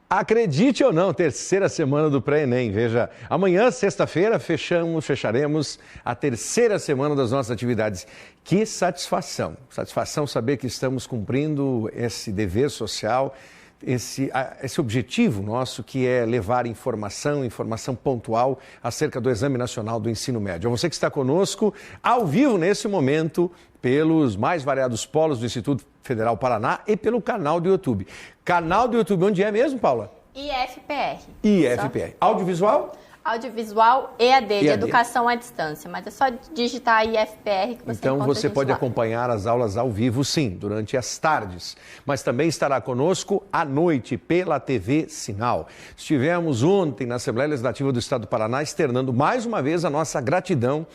Acredite ou não, terceira semana do Pré-ENEM. Veja, amanhã, sexta-feira, fecharemos a terceira semana das nossas atividades. Que satisfação! Satisfação saber que estamos cumprindo esse dever social, esse objetivo nosso, que é levar informação pontual acerca do Exame Nacional do Ensino Médio. Você que está conosco ao vivo nesse momento, pelos mais variados polos do Instituto Federal Paraná e pelo canal do YouTube. Canal do YouTube, onde é mesmo, Paula? IFPR. IFPR. Audiovisual? Audiovisual EAD, de Educação à Distância. Mas é só digitar IFPR que você Então você pode acompanhar as aulas ao vivo, sim, durante as tardes. Mas também estará conosco à noite pela TV Sinal. Estivemos ontem na Assembleia Legislativa do Estado do Paraná externando mais uma vez a nossa gratidão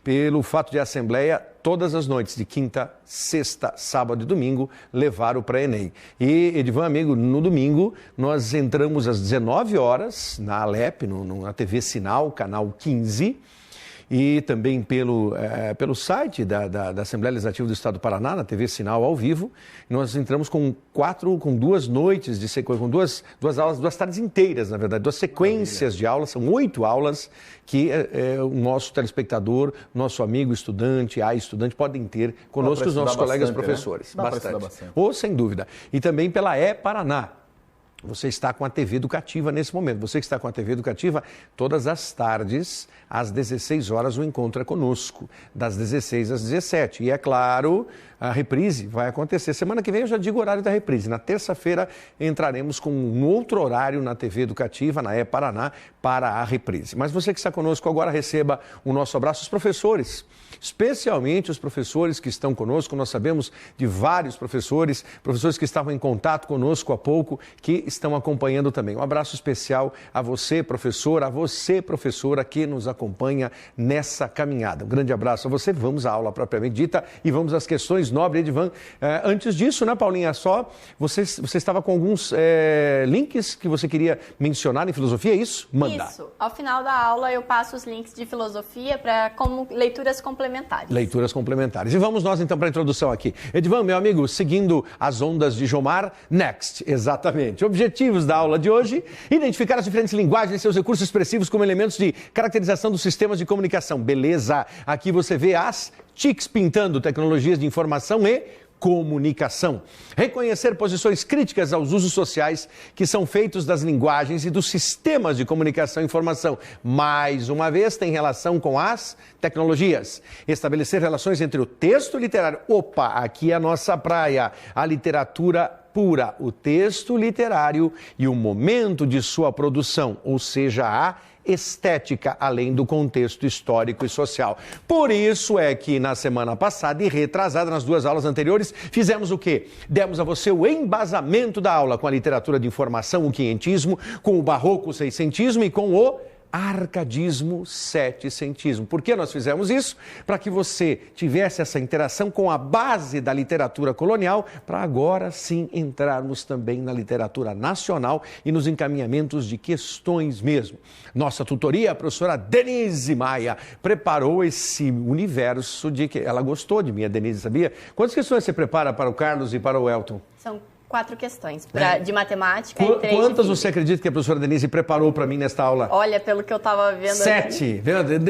pelo fato de a Assembleia, todas as noites, de quinta, sexta, sábado e domingo, levar o Pré-ENEM. E, Edivan, amigo, no domingo, nós entramos às 19 horas na Alep, na TV Sinal, canal 15, e também pelo site da Assembleia Legislativa do Estado do Paraná, na TV Sinal ao vivo. Nós entramos com duas noites de sequência, com duas aulas, 2 tardes inteiras, na verdade, 2 sequências de aulas, são 8 aulas que o nosso telespectador, nosso amigo estudante, podem ter conosco, os nossos colegas professores. Né? Bastante. Ou, sem dúvida. E também pela E-Paraná. Você está com a TV Educativa nesse momento. Você que está com a TV Educativa, todas as tardes, às 16 horas, o encontro é conosco, das 16 às 17. E, é claro, a reprise vai acontecer. Semana que vem eu já digo o horário da reprise. Na terça-feira entraremos com um outro horário na TV Educativa, na E-Paraná, para a reprise. Mas você que está conosco agora, receba o nosso abraço. Os professores, especialmente os professores que estão conosco, nós sabemos de vários professores que estavam em contato conosco há pouco, que estão acompanhando também. Um abraço especial a você, professor, a você, professora, que nos acompanha nessa caminhada. Um grande abraço a você. Vamos à aula propriamente dita e vamos às questões nobres, Edivan. Antes disso, né, Paulinha, você estava com alguns links que você queria mencionar em filosofia, é isso? Manda. Isso. Ao final da aula eu passo os links de filosofia como leituras complementares. Leituras complementares. E vamos nós então para a introdução aqui. Edivan, meu amigo, seguindo as ondas de Jomar, next, exatamente. Objetivos da aula de hoje: identificar as diferentes linguagens e seus recursos expressivos como elementos de caracterização dos sistemas de comunicação. Beleza, aqui você vê as TICs pintando, tecnologias de informação e comunicação. Reconhecer posições críticas aos usos sociais que são feitos das linguagens e dos sistemas de comunicação e informação. Mais uma vez, tem relação com as tecnologias. Estabelecer relações entre o texto literário. Opa, aqui é a nossa praia. A literatura pura, o texto literário e o momento de sua produção, ou seja, a estética, além do contexto histórico e social. Por isso é que na semana passada e retrasada, nas 2 aulas anteriores, fizemos o quê? Demos a você o embasamento da aula com a literatura de informação, o quinhentismo, com o barroco, o seiscentismo e com o arcadismo, setecentismo. Por que nós fizemos isso? Para que você tivesse essa interação com a base da literatura colonial, para agora sim entrarmos também na literatura nacional e nos encaminhamentos de questões mesmo. Nossa tutoria, a professora Denise Maia, preparou esse universo de que ela gostou de mim, a Denise, sabia? Quantas questões você prepara para o Carlos e para o Elton? São 4 questões de matemática e 3 Quantas você acredita que a professora Denise preparou para mim nesta aula? Olha, pelo que eu estava vendo... 7.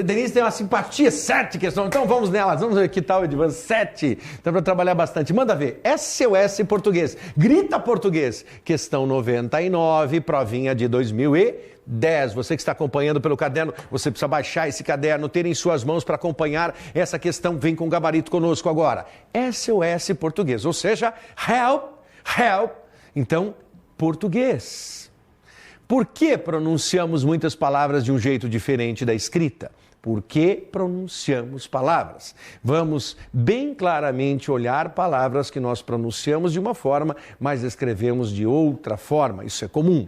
Denise tem uma simpatia, 7 questões. Então vamos nelas, vamos ver que tal, Edivan. 7. Dá para trabalhar bastante. Manda ver. SOS português. Grita português. Questão 99, provinha de 2010. Você que está acompanhando pelo caderno, você precisa baixar esse caderno, ter em suas mãos para acompanhar essa questão. Vem com o gabarito conosco agora. SOS português, ou seja, help. Então, português. Por que pronunciamos muitas palavras de um jeito diferente da escrita? Por que pronunciamos palavras? Vamos bem claramente olhar palavras que nós pronunciamos de uma forma, mas escrevemos de outra forma. Isso é comum.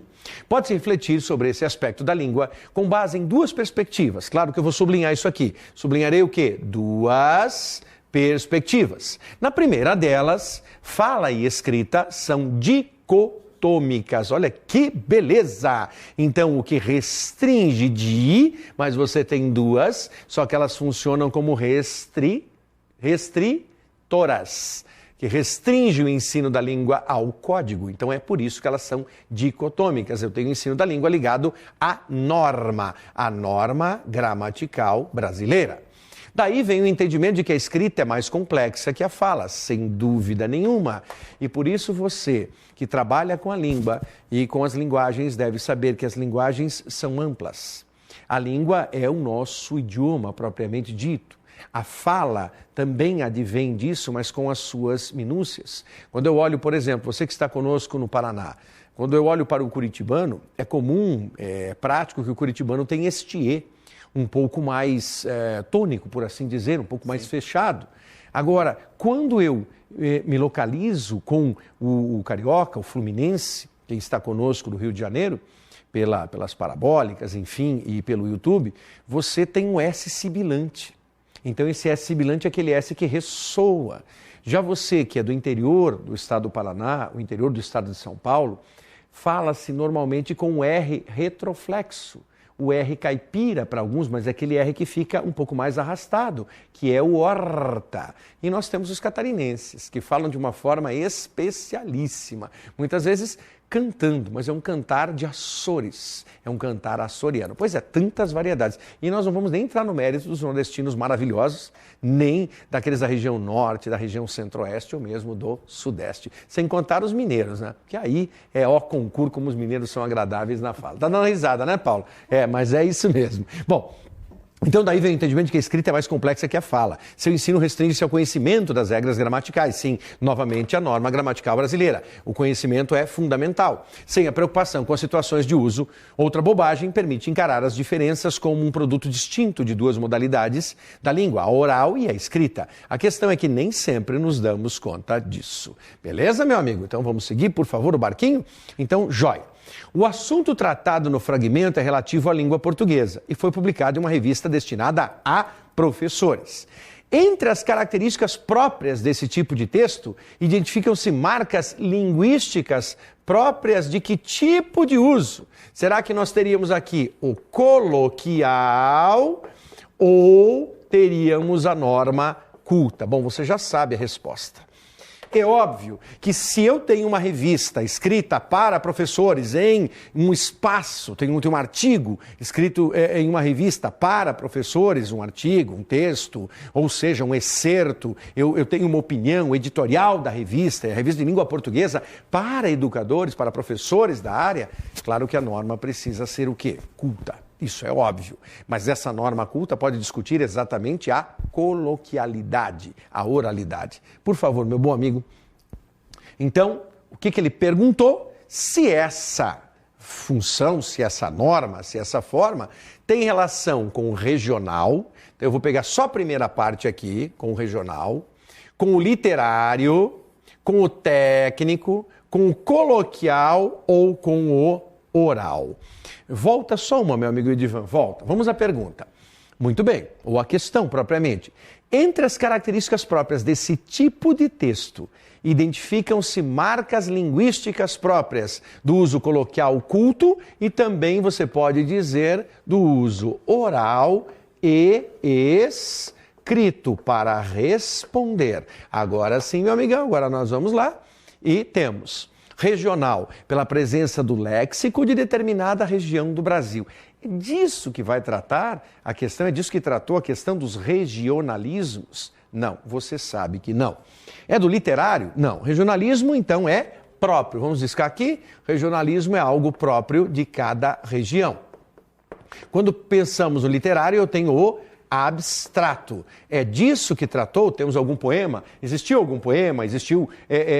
Pode-se refletir sobre esse aspecto da língua com base em 2 perspectivas. Claro que eu vou sublinhar isso aqui. Sublinharei o quê? 2 perspectivas. Na primeira delas, fala e escrita são dicotômicas. Olha que beleza! Então, o que restringe de, mas você tem 2, só que elas funcionam como restritoras. que restringe o ensino da língua ao código. Então é por isso que elas são dicotômicas. Eu tenho o ensino da língua ligado à norma, a norma gramatical brasileira. Daí vem o entendimento de que a escrita é mais complexa que a fala, sem dúvida nenhuma. E por isso você, que trabalha com a língua e com as linguagens, deve saber que as linguagens são amplas. A língua é o nosso idioma propriamente dito. A fala também advém disso, mas com as suas minúcias. Quando eu olho, por exemplo, você que está conosco no Paraná, quando eu olho para o curitibano, é comum, é prático que o curitibano tenha este E, um pouco mais tônico, por assim dizer, um pouco mais fechado. Agora, quando eu me localizo com o carioca, o fluminense, quem está conosco do Rio de Janeiro, pelas parabólicas, enfim, e pelo YouTube, você tem um S sibilante. Então, esse S sibilante é aquele S que ressoa. Já você, que é do interior do estado do Paraná, o interior do estado de São Paulo, fala-se normalmente com o R retroflexo. O R caipira para alguns, mas é aquele R que fica um pouco mais arrastado, que é o horta. E nós temos os catarinenses, que falam de uma forma especialíssima, muitas vezes cantando, mas é um cantar de Açores, é um cantar açoriano. Pois é, tantas variedades. E nós não vamos nem entrar no mérito dos nordestinos maravilhosos, nem daqueles da região norte, da região centro-oeste ou mesmo do sudeste. Sem contar os mineiros, né? Que aí é ó concurso como os mineiros são agradáveis na fala. Tá dando risada, né, Paulo? É, mas é isso mesmo. Bom, então daí vem o entendimento de que a escrita é mais complexa que a fala. Seu ensino restringe-se ao conhecimento das regras gramaticais. Sim, novamente a norma gramatical brasileira. O conhecimento é fundamental. Sem a preocupação com as situações de uso, outra bobagem permite encarar as diferenças como um produto distinto de duas modalidades da língua, a oral e a escrita. A questão é que nem sempre nos damos conta disso. Beleza, meu amigo? Então vamos seguir, por favor, o barquinho? Então, jóia. O assunto tratado no fragmento é relativo à língua portuguesa e foi publicado em uma revista destinada a professores. Entre as características próprias desse tipo de texto, identificam-se marcas linguísticas próprias de que tipo de uso? Será que nós teríamos aqui o coloquial ou teríamos a norma culta? Bom, você já sabe a resposta. É óbvio que se eu tenho uma revista escrita para professores em um espaço, tem um artigo escrito em uma revista para professores, um artigo, um texto, ou seja, um excerto, eu tenho uma opinião editorial da revista, a revista de língua portuguesa para educadores, para professores da área, claro que a norma precisa ser o quê? Culta. Isso é óbvio, mas essa norma culta pode discutir exatamente a coloquialidade, a oralidade. Por favor, meu bom amigo. Então, o que ele perguntou? Se essa função, se essa norma, se essa forma tem relação com o regional, então eu vou pegar só a primeira parte aqui, com o regional, com o literário, com o técnico, com o coloquial ou com o oral. Volta só uma, meu amigo Edivan, volta. Vamos à pergunta. Muito bem, ou à questão propriamente. Entre as características próprias desse tipo de texto, identificam-se marcas linguísticas próprias do uso coloquial culto e também você pode dizer do uso oral e escrito para responder. Agora sim, meu amigão, agora nós vamos lá e temos regional, pela presença do léxico de determinada região do Brasil. É disso que vai tratar a questão, é disso que tratou a questão dos regionalismos? Não, você sabe que não. É do literário? Não. Regionalismo, então, é próprio. Vamos discar aqui, regionalismo é algo próprio de cada região. Quando pensamos no literário, eu tenho o abstrato. É disso que tratou? Temos algum poema? Existiu algum poema? Existiu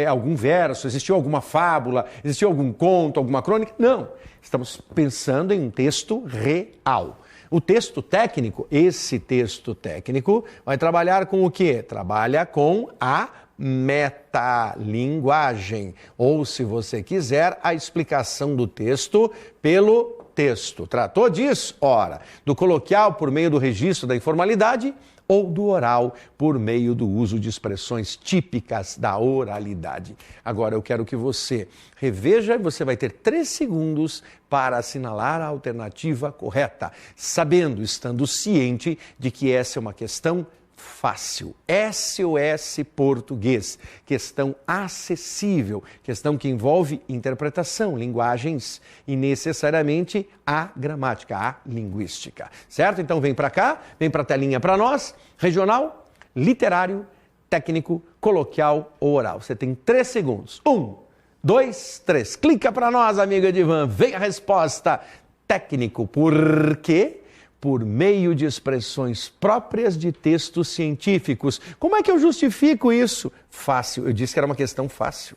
algum verso? Existiu alguma fábula? Existiu algum conto? Alguma crônica? Não. Estamos pensando em um texto real. O texto técnico, esse texto técnico, vai trabalhar com o quê? Trabalha com a metalinguagem. Ou, se você quiser, a explicação do texto pelo texto. Tratou disso? Ora, do coloquial por meio do registro da informalidade ou do oral por meio do uso de expressões típicas da oralidade. Agora eu quero que você reveja e você vai ter 3 segundos para assinalar a alternativa correta, sabendo, estando ciente de que essa é uma questão fácil. SOS Português. Questão acessível. Questão que envolve interpretação, linguagens e necessariamente a gramática, a linguística. Certo? Então vem para cá, vem para a telinha para nós. Regional, literário, técnico, coloquial ou oral. Você tem 3 segundos. 1, 2, 3. Clica para nós, amigo Edivan. Vem a resposta. Técnico. Por quê? Por meio de expressões próprias de textos científicos. Como é que eu justifico isso? Fácil. Eu disse que era uma questão fácil.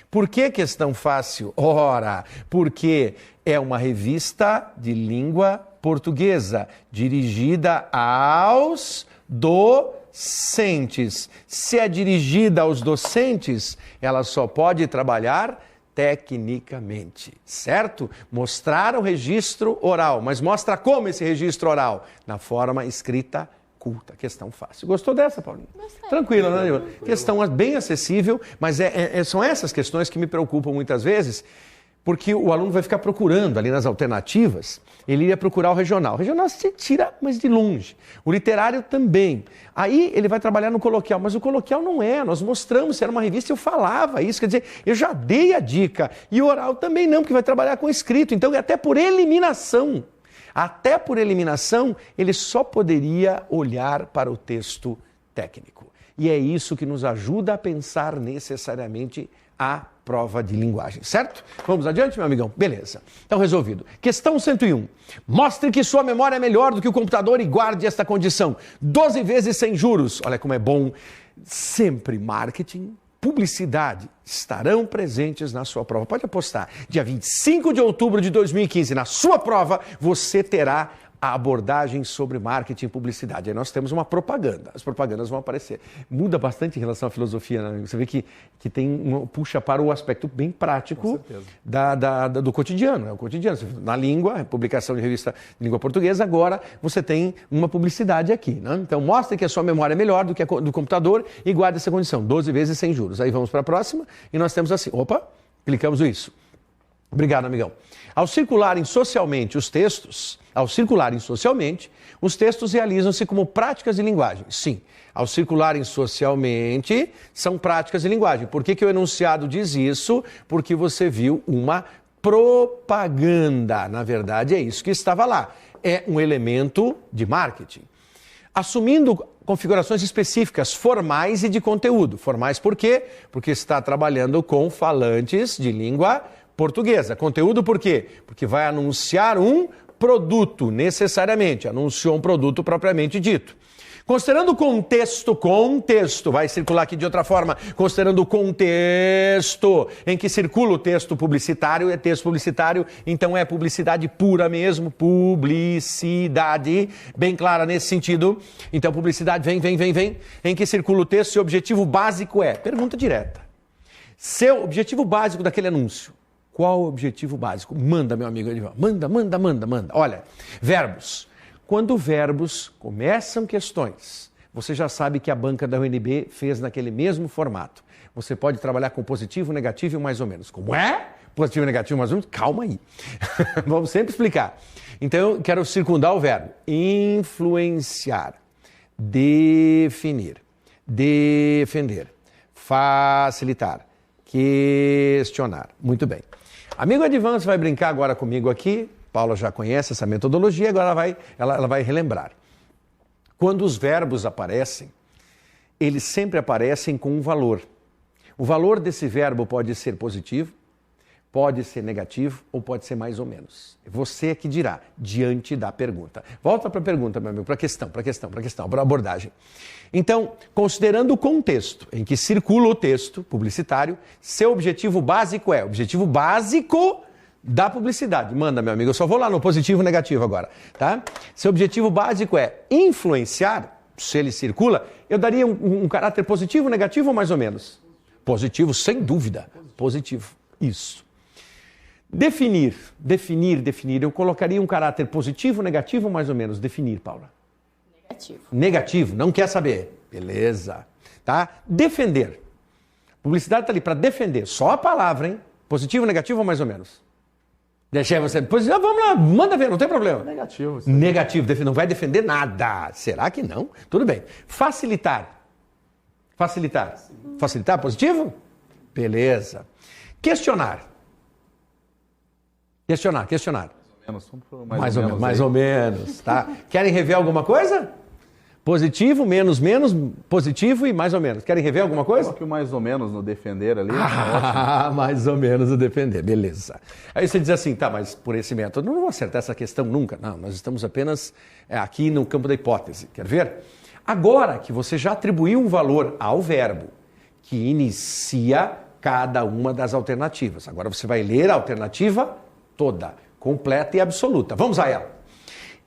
Por que questão fácil? Ora, porque é uma revista de língua portuguesa, dirigida aos docentes. Se é dirigida aos docentes, ela só pode trabalhar tecnicamente, certo? Mostrar o registro oral, mas mostra como esse registro oral? Na forma escrita culta. Questão fácil. Gostou dessa, Paulinho? Gostei. Tranquilo, né? Questão bem acessível, mas são essas questões que me preocupam muitas vezes, porque o aluno vai ficar procurando ali nas alternativas, ele ia procurar o regional. O regional se tira, mas de longe. O literário também. Aí ele vai trabalhar no coloquial, mas o coloquial não é. Nós mostramos, se era uma revista, eu falava isso. Quer dizer, eu já dei a dica. E o oral também não, porque vai trabalhar com escrito. Então, até por eliminação, ele só poderia olhar para o texto técnico. E é isso que nos ajuda a pensar necessariamente a prova de linguagem, certo? Vamos adiante, meu amigão? Beleza. Então, resolvido. Questão 101. Mostre que sua memória é melhor do que o computador e guarde esta condição. 12 vezes sem juros. Olha como é bom. Sempre marketing, publicidade estarão presentes na sua prova. Pode apostar. Dia 25 de outubro de 2015, na sua prova, você terá a abordagem sobre marketing e publicidade. Aí nós temos uma propaganda. As propagandas vão aparecer. Muda bastante em relação à filosofia, né? Você vê que puxa para o aspecto bem prático do cotidiano. É o cotidiano. Na língua, publicação de revista de língua portuguesa, agora você tem uma publicidade aqui. Né? Então, mostre que a sua memória é melhor do que a do computador e guarde essa condição. 12 vezes sem juros. Aí vamos para a próxima e nós temos assim. Opa, clicamos isso. Obrigado, amigão. Ao circularem socialmente, os textos realizam-se como práticas de linguagem. Sim, ao circularem socialmente, são práticas de linguagem. Por que o enunciado diz isso? Porque você viu uma propaganda. Na verdade, é isso que estava lá. É um elemento de marketing. Assumindo configurações específicas, formais e de conteúdo. Formais por quê? Porque está trabalhando com falantes de língua portuguesa. Conteúdo por quê? Porque vai anunciar um produto, necessariamente. Anunciou um produto propriamente dito. Considerando o contexto, vai circular aqui de outra forma, considerando o contexto em que circula o texto publicitário, é texto publicitário, então é publicidade pura mesmo, publicidade, bem clara nesse sentido. Então, publicidade vem, em que circula o texto, seu objetivo básico é, pergunta direta, seu objetivo básico daquele anúncio. Qual o objetivo básico? Manda, meu amigo Edivan. Manda. Olha, verbos. Quando verbos começam questões, você já sabe que a banca da UNB fez naquele mesmo formato. Você pode trabalhar com positivo, negativo e mais ou menos. Como é? Positivo, negativo, mais ou menos? Calma aí. Vamos sempre explicar. Então, eu quero circundar o verbo. Influenciar. Definir. Defender. Facilitar. Questionar. Muito bem. Amigo Edivan, você vai brincar agora comigo aqui. Paula já conhece essa metodologia, agora ela vai relembrar. Quando os verbos aparecem, eles sempre aparecem com um valor. O valor desse verbo pode ser positivo, pode ser negativo ou pode ser mais ou menos. Você é que dirá, diante da pergunta. Volta para a pergunta, meu amigo, para a questão, para a abordagem. Então, considerando o contexto em que circula o texto publicitário, seu objetivo básico é, objetivo básico da publicidade. Manda, meu amigo, eu só vou lá no positivo e negativo agora, tá? Seu objetivo básico é influenciar, se ele circula, eu daria um caráter positivo, negativo ou mais ou menos? Positivo, sem dúvida. Positivo, isso. Definir, eu colocaria um caráter positivo, negativo ou mais ou menos? Definir, Paula. Negativo, não quer saber. Beleza, tá? Defender. Publicidade está ali para defender. Só a palavra, hein? Positivo, negativo ou mais ou menos? Deixei você. Pois vamos lá, manda ver, não tem problema. Negativo. Negativo, não vai defender nada. Será que não? Tudo bem. Facilitar. Facilitar, positivo? Beleza. Questionar. Mais ou menos, tá? Querem rever alguma coisa? Positivo, menos, positivo e mais ou menos. Querem rever alguma coisa? Coloque o mais ou menos no defender ali. Mais ou menos no defender, beleza. Aí você diz assim, tá, mas por esse método não vou acertar essa questão nunca. Não, nós estamos apenas aqui no campo da hipótese. Quer ver? Agora que você já atribuiu um valor ao verbo que inicia cada uma das alternativas. Agora você vai ler a alternativa toda, completa e absoluta. Vamos a ela.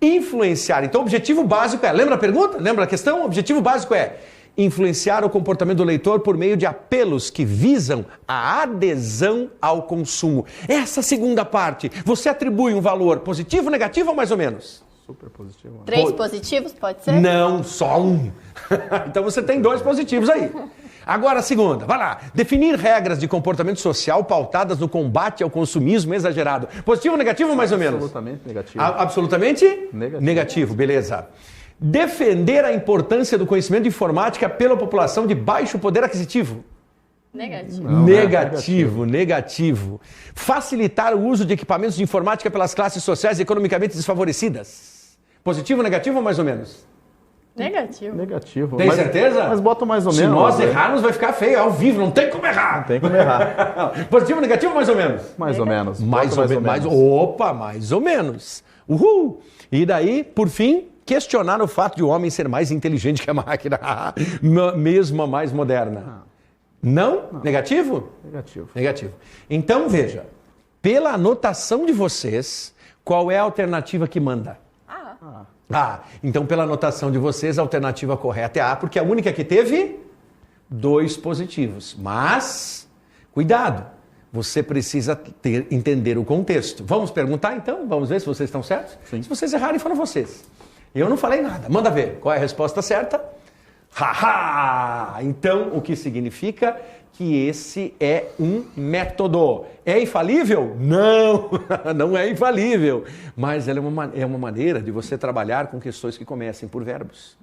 Influenciar. Então, o objetivo básico é... Lembra a pergunta? Lembra a questão? O objetivo básico é influenciar o comportamento do leitor por meio de apelos que visam a adesão ao consumo. Essa segunda parte, você atribui um valor positivo, negativo ou mais ou menos? Super positivo. 3 positivos, pode ser? Não, só um. Então você tem 2 positivos aí. Agora a segunda, vai lá. Definir regras de comportamento social pautadas no combate ao consumismo exagerado. Positivo ou negativo ou mais ou menos? Absolutamente negativo. Absolutamente? Negativo, beleza. Defender a importância do conhecimento de informática pela população de baixo poder aquisitivo. Negativo. Não, negativo. Facilitar o uso de equipamentos de informática pelas classes sociais economicamente desfavorecidas. Positivo, negativo ou mais ou menos? Negativo. Tem certeza? Mas bota mais ou menos. Se nós errarmos, vai ficar feio, ao vivo, não tem como errar. Não tem como errar. Positivo, negativo ou mais ou menos? Mais ou menos. Mais ou menos. Opa, mais ou menos. Uhul. E daí, por fim, questionar o fato de o homem ser mais inteligente que a máquina, mesmo a mais moderna. Não? Negativo? Negativo. Então, veja, pela anotação de vocês, qual é a alternativa que manda? Então pela anotação de vocês, a alternativa correta é A, porque é a única que teve 2 positivos. Mas, cuidado, você precisa entender o contexto. Vamos perguntar então? Vamos ver se vocês estão certos? Sim. Se vocês errarem, foram vocês. Eu não falei nada. Manda ver qual é a resposta certa. Então, o que significa que esse é um método. É infalível? Não, não é infalível. Mas ela é uma maneira de você trabalhar com questões que comecem por verbos.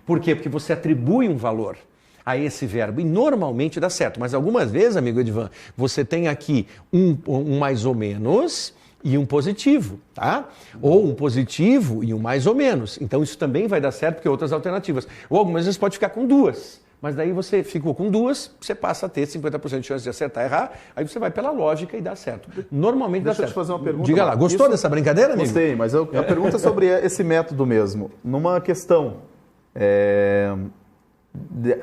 Por quê? Porque você atribui um valor a esse verbo e normalmente dá certo. Mas algumas vezes, amigo Edvan, você tem aqui um mais ou menos e um positivo, tá? Ou um positivo e um mais ou menos. Então isso também vai dar certo porque outras alternativas. Ou algumas vezes pode ficar com 2. Mas daí você ficou com 2, você passa a ter 50% de chance de acertar e errar, aí você vai pela lógica e dá certo. Normalmente dá certo. Deixa eu te fazer uma pergunta. Diga lá, gostou dessa brincadeira, amigo? Gostei, mas a pergunta é sobre esse método mesmo. Numa questão,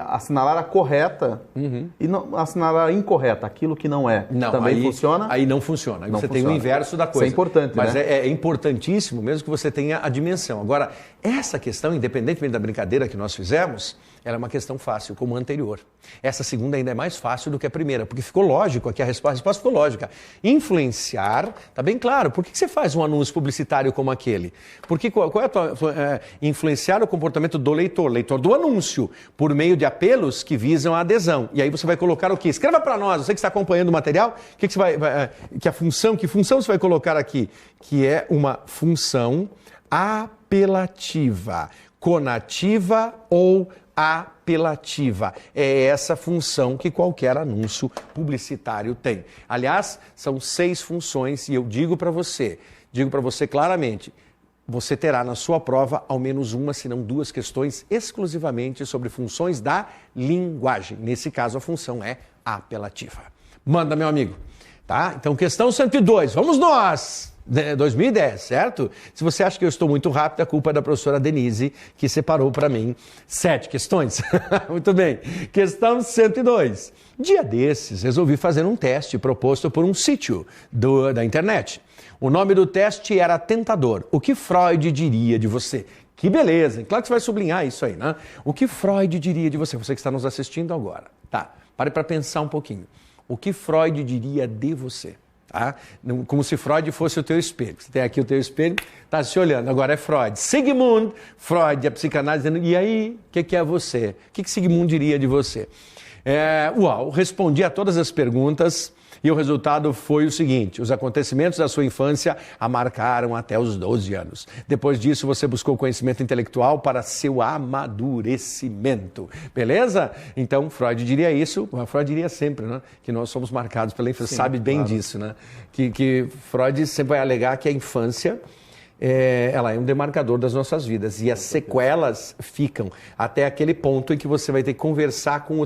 assinalar a correta e não assinalar a incorreta, aquilo que não é. Não, também aí, funciona? Aí não funciona. Aí você tem o inverso da coisa. Isso é importante, mas né? é importantíssimo mesmo que você tenha a dimensão. Agora, essa questão, independentemente da brincadeira que nós fizemos, ela é uma questão fácil, como a anterior. Essa segunda ainda é mais fácil do que a primeira, porque ficou lógico aqui, a resposta ficou lógica. Influenciar, tá bem claro. Por que você faz um anúncio publicitário como aquele? Porque qual é a tua, influenciar o comportamento do leitor do anúncio, por meio de apelos que visam a adesão. E aí você vai colocar o quê? Escreva para nós, você que está acompanhando o material, que função você vai colocar aqui? Que é uma função apelativa, conativa ou apelativa. É essa função que qualquer anúncio publicitário tem. Aliás, são 6 funções e eu digo para você claramente, você terá na sua prova ao menos uma, se não 2 questões exclusivamente sobre funções da linguagem. Nesse caso, a função é apelativa. Manda, meu amigo. Tá? Então, questão 102. Vamos nós! 2010, certo? Se você acha que eu estou muito rápido, a culpa é da professora Denise, que separou para mim 7 questões. Muito bem. Questão 102. Dia desses, resolvi fazer um teste proposto por um sítio da internet. O nome do teste era Tentador. O que Freud diria de você? Que beleza! Claro que você vai sublinhar isso aí, né? O que Freud diria de você? Você que está nos assistindo agora. Tá, pare para pensar um pouquinho. O que Freud diria de você? Tá? Como se Freud fosse o teu espelho. Você tem aqui o teu espelho, está se olhando. Agora é Freud. Sigmund Freud, a psicanálise, dizendo, e aí, o que é você? O que Sigmund diria de você? Uau, respondi a todas as perguntas e o resultado foi o seguinte: os acontecimentos da sua infância a marcaram até os 12 anos. Depois disso, você buscou conhecimento intelectual para seu amadurecimento. Beleza? Então, Freud diria isso, Freud diria sempre, né? Que nós somos marcados pela infância. Sim, sabe bem claro. Disso, né? Que Freud sempre vai alegar que a infância... ela é um demarcador das nossas vidas e as sequelas ficam até aquele ponto em que você vai ter que conversar com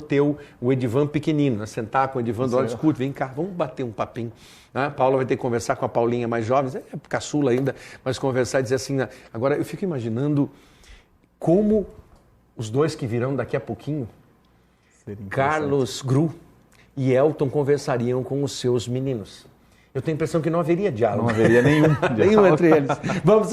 o Edivan pequenino, né? Sentar com o Edivan, olha, escuta, vem cá, vamos bater um papinho. A Paula vai ter que conversar com a Paulinha mais jovem, é caçula ainda, mas conversar e dizer assim, né? Agora eu fico imaginando como os dois que virão daqui a pouquinho, Carlos Gru e Elton, conversariam com os seus meninos. Eu tenho a impressão que não haveria diálogo. Não haveria nenhum diálogo. Nenhum entre eles. Vamos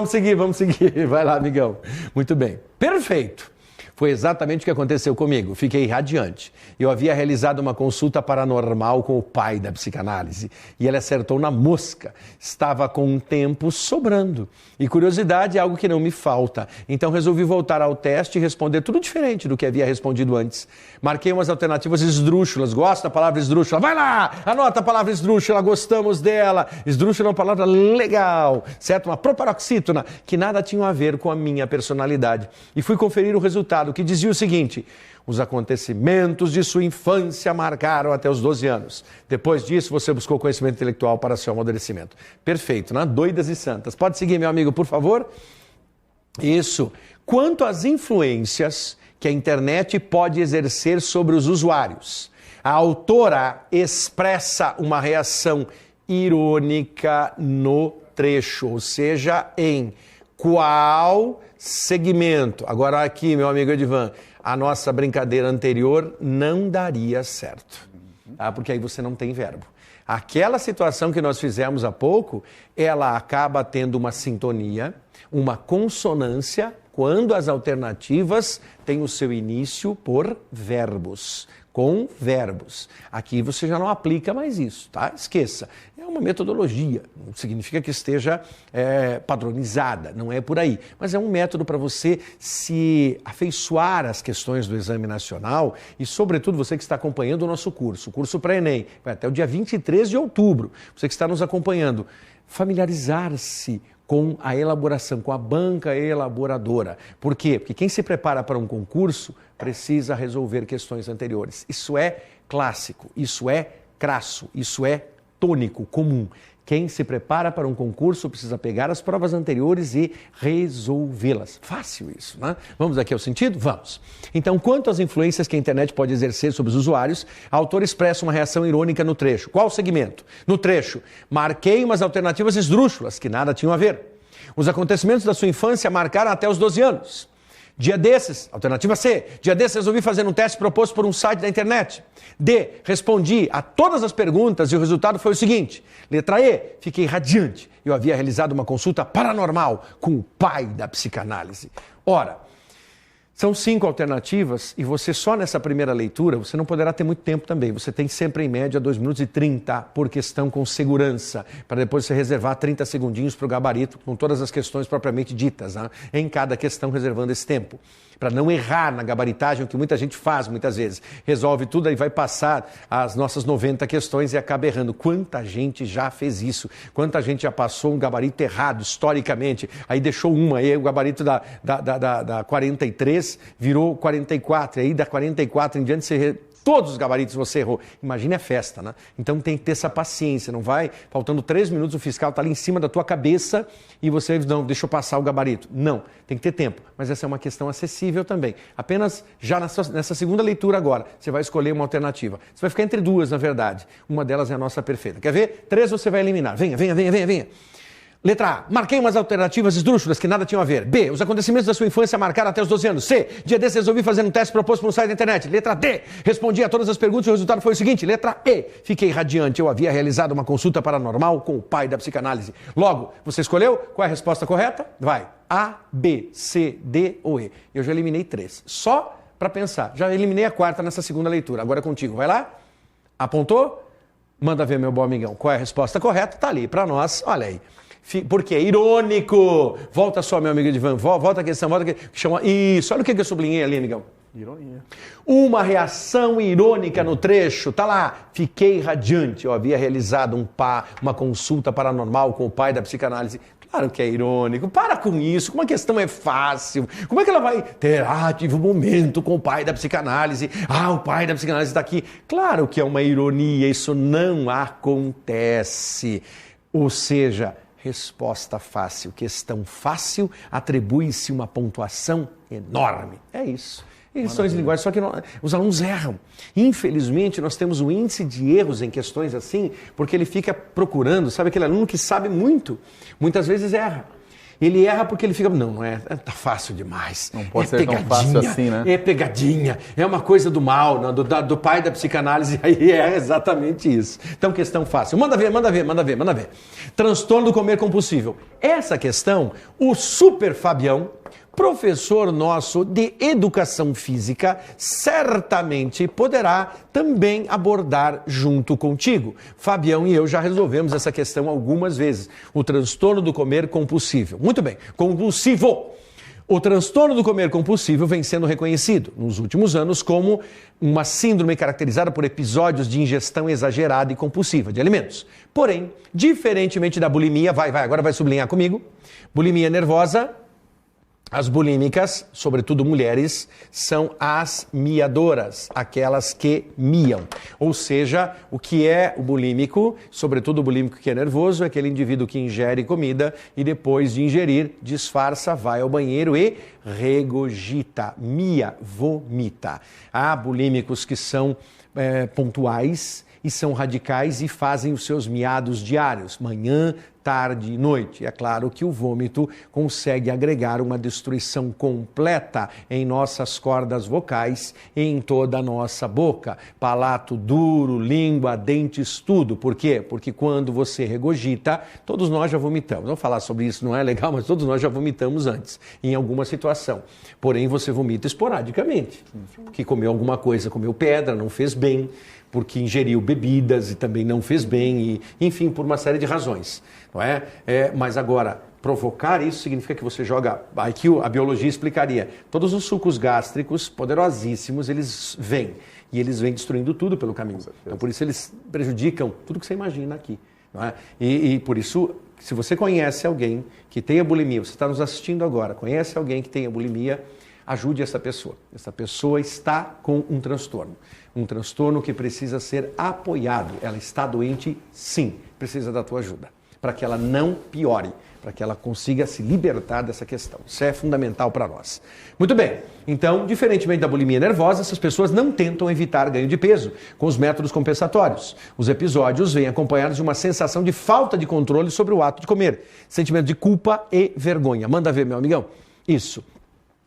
seguir. Vai lá, amigão. Muito bem. Perfeito. Foi exatamente o que aconteceu comigo. Fiquei radiante. Eu havia realizado uma consulta paranormal com o pai da psicanálise e ele acertou na mosca. Estava com um tempo sobrando. E curiosidade é algo que não me falta. Então resolvi voltar ao teste e responder tudo diferente do que havia respondido antes. Marquei umas alternativas esdrúxulas. Gosta da palavra esdrúxula? Vai lá! Anota a palavra esdrúxula, gostamos dela. Esdrúxula é uma palavra legal, certo? Uma proparoxítona, que nada tinha a ver com a minha personalidade. E fui conferir o resultado, que dizia o seguinte: os acontecimentos de sua infância marcaram até os 12 anos. Depois disso, você buscou conhecimento intelectual para seu amadurecimento. Perfeito, né? Doidas e santas. Pode seguir, meu amigo, por favor? Isso. Quanto às influências que a internet pode exercer sobre os usuários, a autora expressa uma reação irônica no trecho, ou seja, em qual segmento. Agora aqui, meu amigo Edivan, a nossa brincadeira anterior não daria certo, tá? Porque aí você não tem verbo. Aquela situação que nós fizemos há pouco, ela acaba tendo uma sintonia, uma consonância, quando as alternativas têm o seu início por verbos, com verbos. Aqui você já não aplica mais isso, tá? Esqueça. É uma metodologia, não significa que esteja padronizada, não é por aí. Mas é um método para você se afeiçoar às questões do Exame Nacional e, sobretudo, você que está acompanhando o nosso curso, o curso pré-ENEM, vai até o dia 23 de outubro. Você que está nos acompanhando, familiarizar-se com a elaboração, com a banca elaboradora. Por quê? Porque quem se prepara para um concurso precisa resolver questões anteriores. Isso é clássico, isso é crasso, isso é tônico, comum. Quem se prepara para um concurso precisa pegar as provas anteriores e resolvê-las. Fácil isso, né? Vamos aqui ao sentido? Vamos. Então, quanto às influências que a internet pode exercer sobre os usuários, a autora expressa uma reação irônica no trecho. Qual segmento? No trecho, marquei umas alternativas esdrúxulas, que nada tinham a ver. Os acontecimentos da sua infância marcaram até os 12 anos. Dia desses, alternativa C, dia desses resolvi fazer um teste proposto por um site da internet. D, respondi a todas as perguntas e o resultado foi o seguinte. Letra E, fiquei radiante. Eu havia realizado uma consulta paranormal com o pai da psicanálise. Ora, são 5 alternativas e você só nessa primeira leitura, você não poderá ter muito tempo também. Você tem sempre em média 2 minutos e 30 por questão com segurança, para depois você reservar 30 segundinhos para o gabarito com todas as questões propriamente ditas, né? Em cada questão reservando esse tempo. Para não errar na gabaritagem, o que muita gente faz muitas vezes. Resolve tudo e vai passar as nossas 90 questões e acaba errando. Quanta gente já fez isso? Quanta gente já passou um gabarito errado, historicamente, aí deixou uma, aí o gabarito da 43 virou 44, e aí da 44 em diante você... Todos os gabaritos você errou. Imagina a festa, né? Então tem que ter essa paciência, não vai, faltando 3 minutos, o fiscal está ali em cima da tua cabeça e você, não, deixa eu passar o gabarito. Não, tem que ter tempo. Mas essa é uma questão acessível também. Apenas já nessa segunda leitura agora, você vai escolher uma alternativa. Você vai ficar entre 2, na verdade. Uma delas é a nossa perfeita. Quer ver? 3 você vai eliminar. Venha. Letra A, marquei umas alternativas esdrúxulas que nada tinham a ver. B, os acontecimentos da sua infância marcaram até os 12 anos. C, dia desses resolvi fazer um teste proposto por um site da internet. Letra D, respondi a todas as perguntas e o resultado foi o seguinte. Letra E, fiquei radiante. Eu havia realizado uma consulta paranormal com o pai da psicanálise. Logo, você escolheu? Qual é a resposta correta? Vai. A, B, C, D ou E. Eu já eliminei 3. Só para pensar. Já eliminei a 4ª nessa segunda leitura. Agora é contigo. Vai lá. Apontou? Manda ver, meu bom amigão. Qual é a resposta correta? Tá ali para nós. Olha aí. Porque é irônico. Volta só, meu amigo Edivan. Volta a questão, volta a questão. Chama... Isso, olha o que eu sublinhei ali, amigão. Ironia. Uma reação irônica no trecho, tá lá, fiquei radiante, eu havia realizado uma consulta paranormal com o pai da psicanálise. Claro que é irônico, para com isso, como a questão é fácil, como é que ela vai ter, tive um momento com o pai da psicanálise, o pai da psicanálise está aqui. Claro que é uma ironia, isso não acontece. Ou seja, resposta fácil, questão fácil, atribui-se uma pontuação enorme. É isso. Questões de linguagem, só que os alunos erram. Infelizmente, nós temos um índice de erros em questões assim, porque ele fica procurando, sabe aquele aluno que sabe muito, muitas vezes erra. Ele erra porque ele fica, não é, tá fácil demais. Não pode ser tão fácil assim, né? É pegadinha, é uma coisa do mal, do pai da psicanálise, aí é exatamente isso. Então, questão fácil. Manda ver. Transtorno do comer compulsivo. Essa questão, o Super Fabião, professor nosso de educação física, certamente poderá também abordar junto contigo. Fabião e eu já resolvemos essa questão algumas vezes. O transtorno do comer compulsivo. Muito bem, compulsivo. O transtorno do comer compulsivo vem sendo reconhecido nos últimos anos como uma síndrome caracterizada por episódios de ingestão exagerada e compulsiva de alimentos. Porém, diferentemente da bulimia, agora vai sublinhar comigo, bulimia nervosa. As bulímicas, sobretudo mulheres, são as miadoras, aquelas que miam. Ou seja, o que é o bulímico, sobretudo o bulímico que é nervoso, é aquele indivíduo que ingere comida e depois de ingerir, disfarça, vai ao banheiro e regurgita, mia, vomita. Há bulímicos que são pontuais e são radicais e fazem os seus miados diários, manhã, tarde e noite. É claro que o vômito consegue agregar uma destruição completa em nossas cordas vocais e em toda a nossa boca. Palato duro, língua, dentes, tudo. Por quê? Porque quando você regurgita, todos nós já vomitamos. Vamos falar sobre isso, não é legal, mas todos nós já vomitamos antes, em alguma situação. Porém, você vomita esporadicamente, porque comeu alguma coisa, comeu pedra, não fez bem, porque ingeriu bebidas e também não fez bem, e, enfim, por uma série de razões, não é? Mas agora, provocar isso significa que você joga, aqui a biologia explicaria, todos os sucos gástricos poderosíssimos, eles vêm, e eles vêm destruindo tudo pelo caminho. Então, por isso eles prejudicam tudo que você imagina aqui, não é? E por isso, se você conhece alguém que tenha bulimia, você está nos assistindo agora, conhece alguém que tenha bulimia, ajude essa pessoa. Essa pessoa está com um transtorno que precisa ser apoiado. Ela está doente, sim, precisa da tua ajuda, para que ela não piore, para que ela consiga se libertar dessa questão. Isso é fundamental para nós. Muito bem, então, diferentemente da bulimia nervosa, essas pessoas não tentam evitar ganho de peso com os métodos compensatórios. Os episódios vêm acompanhados de uma sensação de falta de controle sobre o ato de comer, sentimento de culpa e vergonha. Manda ver, meu amigão. Isso.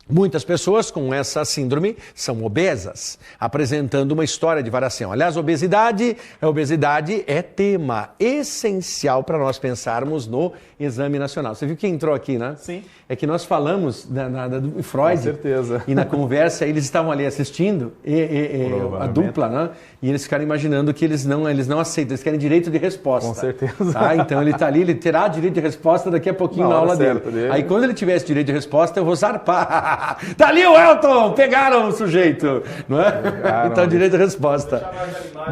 Muitas pessoas com essa síndrome são obesas, apresentando uma história de variação. Aliás, a obesidade é tema essencial para nós pensarmos no Exame Nacional. Você viu que entrou aqui, né? Sim. É que nós falamos do Freud. Com certeza. E na conversa eles estavam ali assistindo, a dupla, né? E eles ficaram imaginando que eles não aceitam, eles querem direito de resposta. Com certeza. Tá? Então ele está ali, ele terá direito de resposta daqui a pouquinho na aula dele. Aí quando ele tiver esse direito de resposta, eu vou zarpar. Tá ali o Elton! Pegaram o sujeito! Não é? Então, direito de resposta.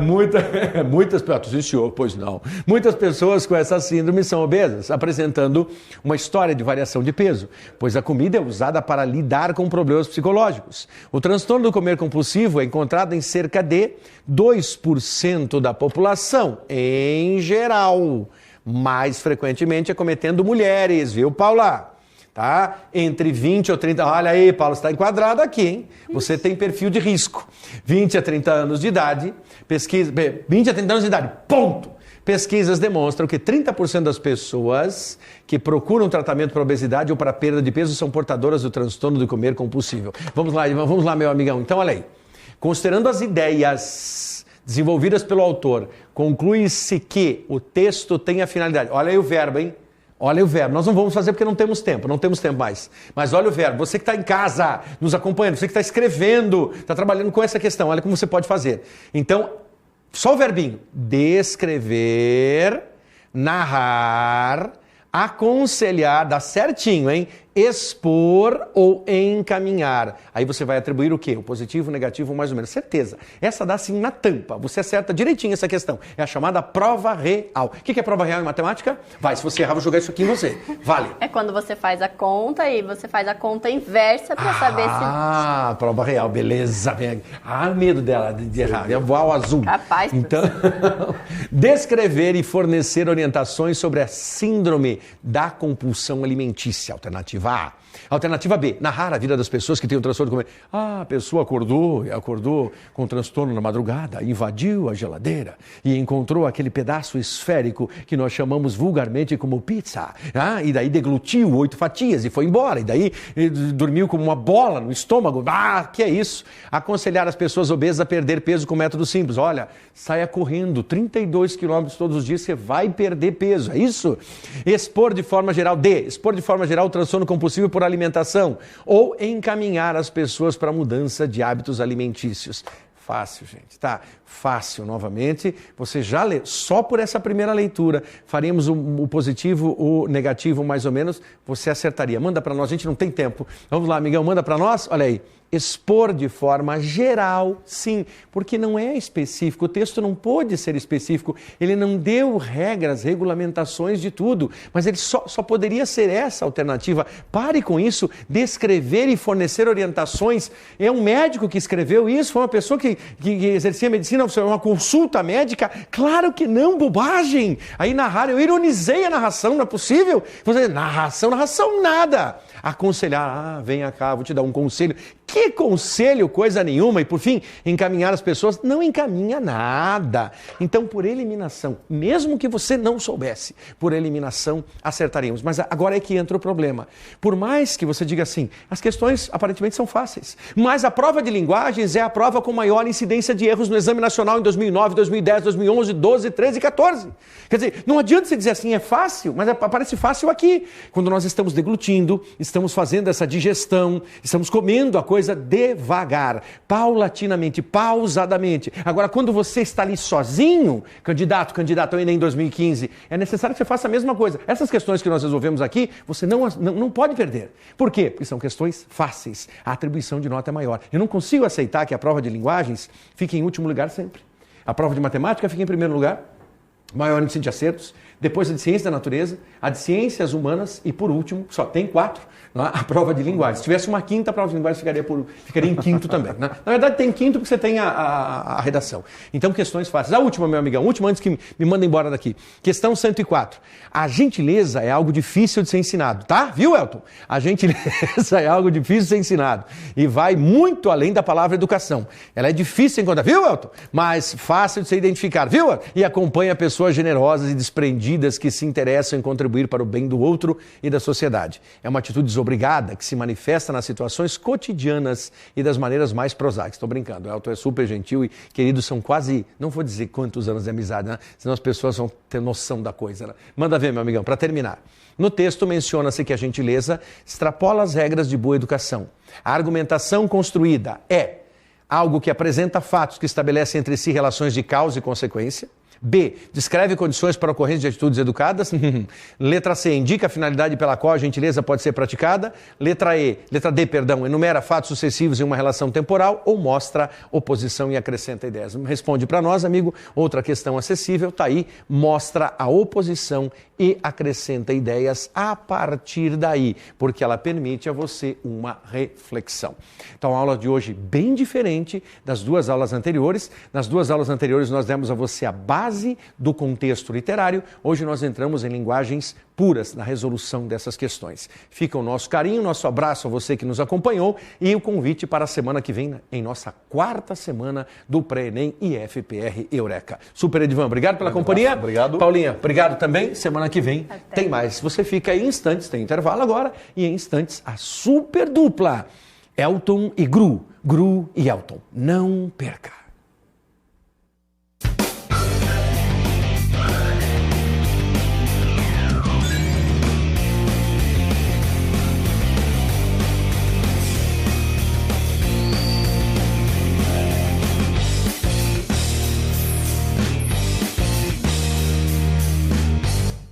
Muitas senhor, pois não. Muitas pessoas com essa síndrome são obesas, apresentando uma história de variação de peso, pois a comida é usada para lidar com problemas psicológicos. O transtorno do comer compulsivo é encontrado em cerca de 2% da população, em geral. Mais frequentemente acometendo mulheres, viu, Paula? Tá? Entre 20 ou 30, olha aí, Paulo, você está enquadrado aqui, hein? Você tem perfil de risco. 20 a 30 anos de idade, 20 a 30 anos de idade, ponto. Pesquisas demonstram que 30% das pessoas que procuram tratamento para obesidade ou para perda de peso são portadoras do transtorno do comer compulsivo. Vamos lá, meu amigão. Então, olha aí. Considerando as ideias desenvolvidas pelo autor, conclui-se que o texto tem a finalidade. Olha aí o verbo, hein? Olha o verbo. Nós não vamos fazer porque não temos tempo mais. Mas olha o verbo. Você que está em casa, nos acompanhando, você que está escrevendo, está trabalhando com essa questão, olha como você pode fazer. Então, só o verbinho. Descrever, narrar, aconselhar, dá certinho, hein? expor ou encaminhar. Aí você vai atribuir o quê? O positivo, o negativo, mais ou menos. Certeza. Essa dá sim na tampa. Você acerta direitinho essa questão. É a chamada prova real. O que é prova real em matemática? Vai, se você errar, vou jogar isso aqui em você. Vale. É quando você faz a conta e você faz a conta inversa para saber se... Ah, prova real. Beleza. Medo dela de errar. É voar o azul. Capaz. Então, descrever e fornecer orientações sobre a síndrome da compulsão alimentícia. Alternativa A. Alternativa B, narrar a vida das pessoas que têm um transtorno como... a pessoa acordou com transtorno na madrugada, invadiu a geladeira e encontrou aquele pedaço esférico que nós chamamos vulgarmente como pizza. E daí deglutiu 8 fatias e foi embora. E daí dormiu como uma bola no estômago. Que é isso? Aconselhar as pessoas obesas a perder peso com método simples. Olha, saia correndo 32 quilômetros todos os dias, você vai perder peso. É isso? Expor de forma geral. D, expor de forma geral o transtorno compulsivo por alimentação ou encaminhar as pessoas para a mudança de hábitos alimentícios. Fácil, gente, tá? Fácil, novamente. Você já lê, só por essa primeira leitura, faríamos o positivo, o negativo, mais ou menos, você acertaria. Manda para nós, a gente não tem tempo. Vamos lá, amigão, manda para nós. Olha aí. Expor de forma geral, sim, porque não é específico, o texto não pôde ser específico, ele não deu regras, regulamentações de tudo, mas ele só poderia ser essa alternativa. Pare com isso, descrever e fornecer orientações. É um médico que escreveu isso, foi uma pessoa que exercia medicina, foi uma consulta médica? Claro que não, bobagem! Aí narrar, eu ironizei a narração, não é possível? Você, narração nada! Aconselhar, venha cá, vou te dar um conselho. Que conselho, coisa nenhuma. E por fim, encaminhar as pessoas, não encaminha nada. Então, por eliminação, mesmo que você não soubesse, por eliminação acertaríamos. Mas agora é que entra o problema. Por mais que você diga assim, as questões aparentemente são fáceis, mas a prova de linguagens é a prova com maior incidência de erros no Exame Nacional em 2009, 2010, 2011, 12, 13 e 14. Quer dizer, não adianta você dizer assim, é fácil, mas parece fácil aqui. Quando nós estamos deglutindo, estamos fazendo essa digestão, estamos comendo a coisa devagar, paulatinamente, pausadamente. Agora, quando você está ali sozinho, candidato ao Enem 2015, é necessário que você faça a mesma coisa. Essas questões que nós resolvemos aqui, você não pode perder. Por quê? Porque são questões fáceis. A atribuição de nota é maior. Eu não consigo aceitar que a prova de linguagens fique em último lugar sempre. A prova de matemática fica em primeiro lugar, maior índice de acertos, depois a de ciência da natureza, a de ciências humanas e, por último, só tem 4, a prova de linguagem. Se tivesse uma quinta, a prova de linguagem ficaria em quinto também. Né? Na verdade, tem quinto porque você tem a redação. Então, questões fáceis. A última, meu amigão, última antes que me mandem embora daqui. Questão 104. A gentileza é algo difícil de ser ensinado, tá? Viu, Elton? A gentileza é algo difícil de ser ensinado e vai muito além da palavra educação. Ela é difícil de encontrar, viu, Elton? Mas fácil de ser identificado, viu? E acompanha pessoas generosas e desprendidas que se interessam em contribuir para o bem do outro e da sociedade. É uma atitude desobrigada que se manifesta nas situações cotidianas e das maneiras mais prosaicas. Estou brincando, o Elton é super gentil e querido, são quase, não vou dizer quantos anos de amizade, né? Senão as pessoas vão ter noção da coisa. Né? Manda ver, meu amigão, para terminar. No texto menciona-se que a gentileza extrapola as regras de boa educação. A argumentação construída é algo que apresenta fatos que estabelecem entre si relações de causa e consequência. B. Descreve condições para a ocorrência de atitudes educadas. Letra C. Indica a finalidade pela qual a gentileza pode ser praticada. Letra D, enumera fatos sucessivos em uma relação temporal ou mostra oposição e acrescenta ideias. Responde para nós, amigo. Outra questão acessível, está aí. Mostra a oposição e acrescenta ideias a partir daí, porque ela permite a você uma reflexão. Então, a aula de hoje bem diferente das duas aulas anteriores. Nas duas aulas anteriores nós demos a você a base do contexto literário. Hoje nós entramos em linguagens puras na resolução dessas questões. Fica o nosso carinho, nosso abraço a você que nos acompanhou e o convite para a semana que vem, em nossa 4ª semana do Pré-ENEM IFPR Eureka. Super Edvan, obrigado pela companhia. Obrigado. Paulinha, obrigado também. Semana que vem tem mais. Você fica aí em instantes, tem intervalo agora, e em instantes a super dupla Elton e Gru e Elton. Não perca.